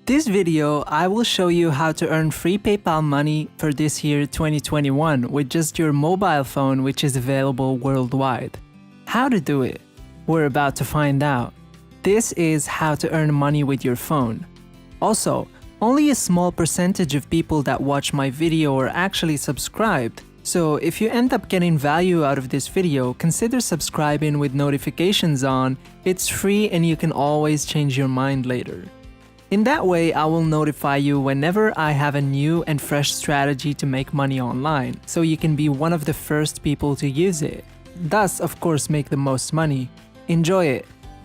This video, I will show you how to earn free PayPal money for this year 2021 with just your mobile phone, which is available worldwide. How to do it? We're about to find out. This is how to earn money with your phone. Also, only a small percentage of people that watch my video are actually subscribed. So if you end up getting value out of this video, consider subscribing with notifications on. It's free and you can always change your mind later. In that way, I will notify you whenever I have a new and fresh strategy to make money online, so you can be one of the first people to use it. Thus, of course, make the most money. Enjoy it!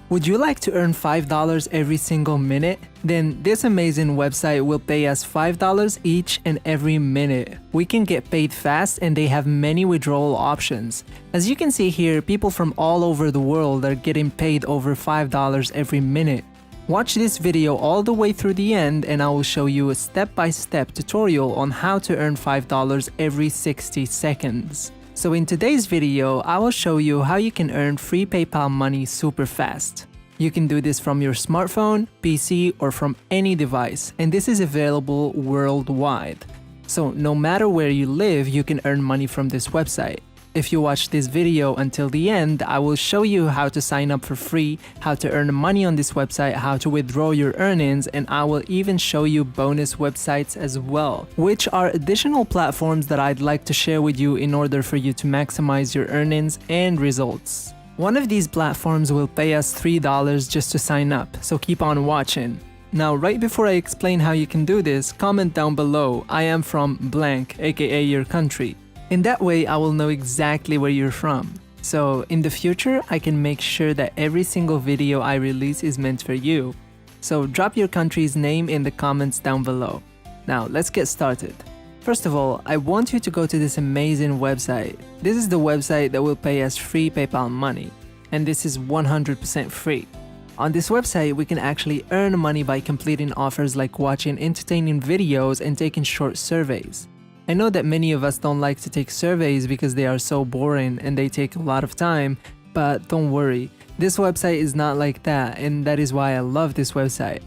Would you like to earn $5 every single minute? Then this amazing website will pay us $5 each and every minute. We can get paid fast and they have many withdrawal options. As you can see here, people from all over the world are getting paid over $5 every minute. Watch this video all the way through the end and I will show you a step-by-step tutorial on how to earn $5 every 60 seconds. So in today's video, I will show you how you can earn free PayPal money super fast. You can do this from your smartphone, PC, or from any device, and this is available worldwide. So no matter where you live, you can earn money from this website. If you watch this video until the end, I will show you how to sign up for free, how to earn money on this website, how to withdraw your earnings, and I will even show you bonus websites as well, which are additional platforms that I'd like to share with you in order for you to maximize your earnings and results. One of these platforms will pay us $3 just to sign up, so keep on watching. Now, right before I explain how you can do this, comment down below, I am from blank, aka your country. In that way, I will know exactly where you're from. So in the future, I can make sure that every single video I release is meant for you. So drop your country's name in the comments down below. Now let's get started. First of all, I want you to go to this amazing website. This is the website that will pay us free PayPal money. And this is 100% free. On this website, we can actually earn money by completing offers like watching entertaining videos and taking short surveys. I know that many of us don't like to take surveys because they are so boring and they take a lot of time, but don't worry, this website is not like that, and that is why I love this website.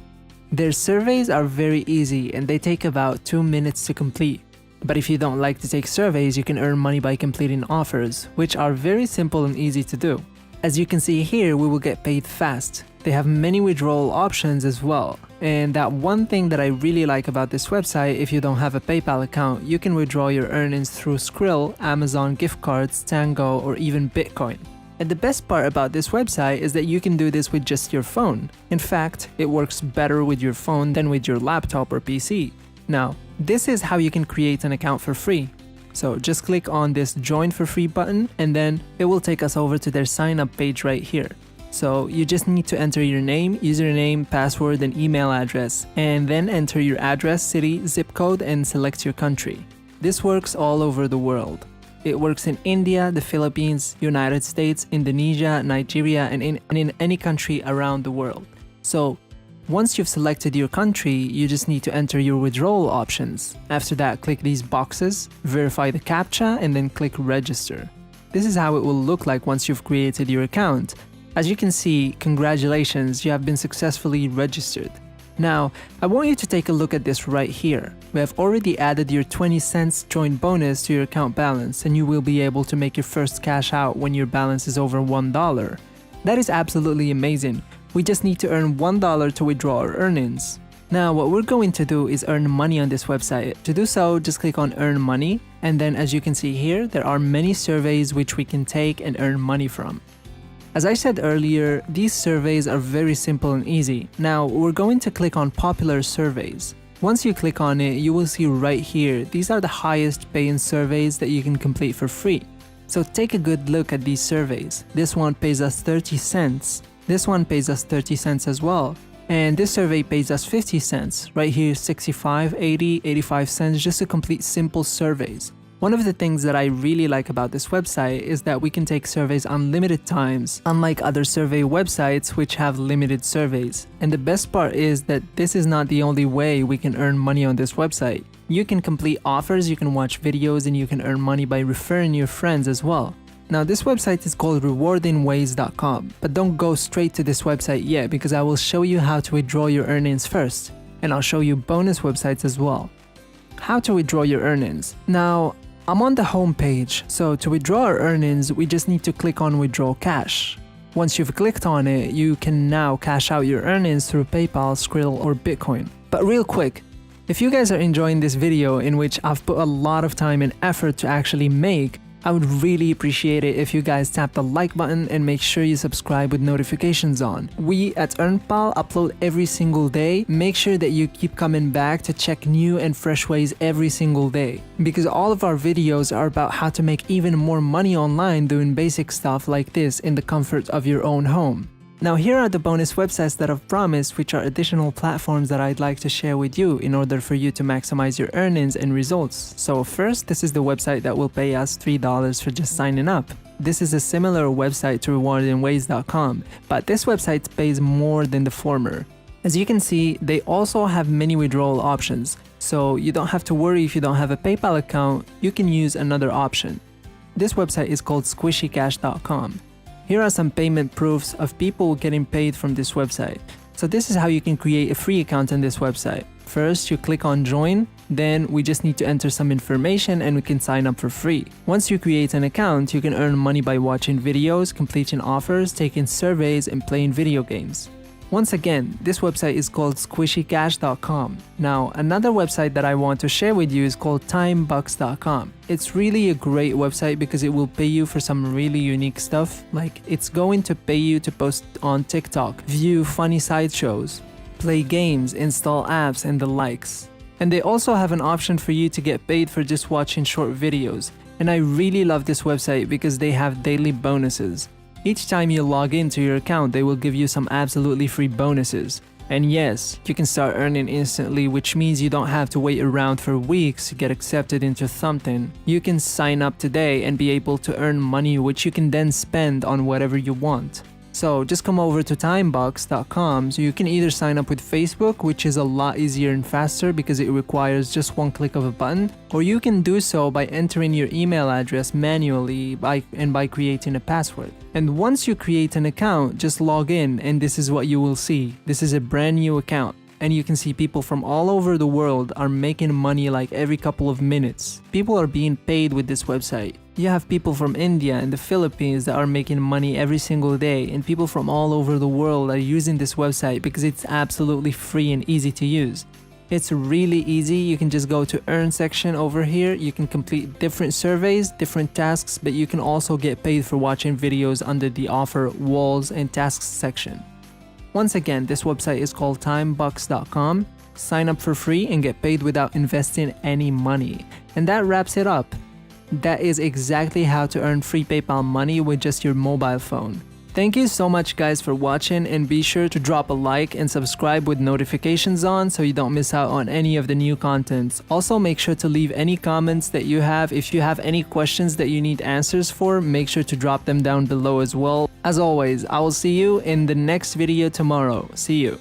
Their surveys are very easy and they take about 2 minutes to complete. But if you don't like to take surveys, you can earn money by completing offers, which are very simple and easy to do. As you can see here, we will get paid fast. They have many withdrawal options as well. And that one thing that I really like about this website, if you don't have a PayPal account, you can withdraw your earnings through Skrill, Amazon gift cards, Tango, or even Bitcoin. And the best part about this website is that you can do this with just your phone. In fact, it works better with your phone than with your laptop or PC. Now, this is how you can create an account for free. So just click on this join for free button and then it will take us over to their sign up page right here. So you just need to enter your name, username, password, and email address, and then enter your address, city, zip code, and select your country. This works all over the world. It works in India, the Philippines, United States, Indonesia, Nigeria, and in any country around the world. So once you've selected your country, you just need to enter your withdrawal options. After that, click these boxes, verify the CAPTCHA, and then click register. This is how it will look like once you've created your account. As you can see, congratulations, you have been successfully registered. Now, I want you to take a look at this right here. We have already added your 20 cents join bonus to your account balance, and you will be able to make your first cash out when your balance is over $1. That is absolutely amazing. We just need to earn $1 to withdraw our earnings. Now, what we're going to do is earn money on this website. To do so, just click on earn money, and then as you can see here, there are many surveys which we can take and earn money from. As I said earlier, these surveys are very simple and easy. Now, we're going to click on popular surveys. Once you click on it, you will see right here, these are the highest paying surveys that you can complete for free. So take a good look at these surveys. This one pays us 30 cents. This one pays us 30 cents as well. And this survey pays us 50 cents. Right here, 65, 80, 85 cents just to complete simple surveys. One of the things that I really like about this website is that we can take surveys unlimited times, unlike other survey websites which have limited surveys. And the best part is that this is not the only way we can earn money on this website. You can complete offers, you can watch videos, and you can earn money by referring your friends as well. Now this website is called rewardingways.com, but don't go straight to this website yet because I will show you how to withdraw your earnings first. and I'll show you bonus websites as well. How to withdraw your earnings. Now, I'm on the home page, so to withdraw our earnings, we just need to click on Withdraw Cash. Once you've clicked on it, you can now cash out your earnings through PayPal, Skrill, or Bitcoin. But real quick, if you guys are enjoying this video in which I've put a lot of time and effort to actually make, I would really appreciate it if you guys tap the like button and make sure you subscribe with notifications on. We at EarnPal upload every single day. Make sure that you keep coming back to check new and fresh ways every single day, because all of our videos are about how to make even more money online doing basic stuff like this in the comfort of your own home. Now here are the bonus websites that I've promised, which are additional platforms that I'd like to share with you in order for you to maximize your earnings and results. So first, this is the website that will pay us $3 for just signing up. This is a similar website to rewardandways.com, but this website pays more than the former. As you can see, they also have many withdrawal options, so you don't have to worry if you don't have a PayPal account, you can use another option. This website is called squishycash.com. Here are some payment proofs of people getting paid from this website. So this is how you can create a free account on this website. First, you click on join, then we just need to enter some information and we can sign up for free. Once you create an account, you can earn money by watching videos, completing offers, taking surveys, and playing video games. Once again, this website is called squishycash.com. Now, another website that I want to share with you is called timebucks.com. It's really a great website because it will pay you for some really unique stuff, like it's going to pay you to post on TikTok, view funny sideshows, play games, install apps, and the likes. And they also have an option for you to get paid for just watching short videos. And I really love this website because they have daily bonuses. Each time you log into your account, they will give you some absolutely free bonuses. And yes, you can start earning instantly, which means you don't have to wait around for weeks to get accepted into something. You can sign up today and be able to earn money, which you can then spend on whatever you want. So just come over to timebucks.com. So you can either sign up with Facebook, which is a lot easier and faster because it requires just one click of a button, or you can do so by entering your email address manually by creating a password. And once you create an account, just log in and this is what you will see. This is a brand new account. And you can see people from all over the world are making money like every couple of minutes. People are being paid with this website. You have people from India and the Philippines that are making money every single day, and people from all over the world are using this website because it's absolutely free and easy to use. It's really easy. You can just go to Earn section over here. You can complete different surveys, different tasks, but you can also get paid for watching videos under the Offer, Walls, and Tasks section. Once again, this website is called timebucks.com. Sign up for free and get paid without investing any money. And that wraps it up. That is exactly how to earn free PayPal money with just your mobile phone. Thank you so much guys for watching, and be sure to drop a like and subscribe with notifications on so you don't miss out on any of the new contents. Also, make sure to leave any comments that you have. If you have any questions that you need answers for, make sure to drop them down below as well. As always, I will see you in the next video tomorrow. See you.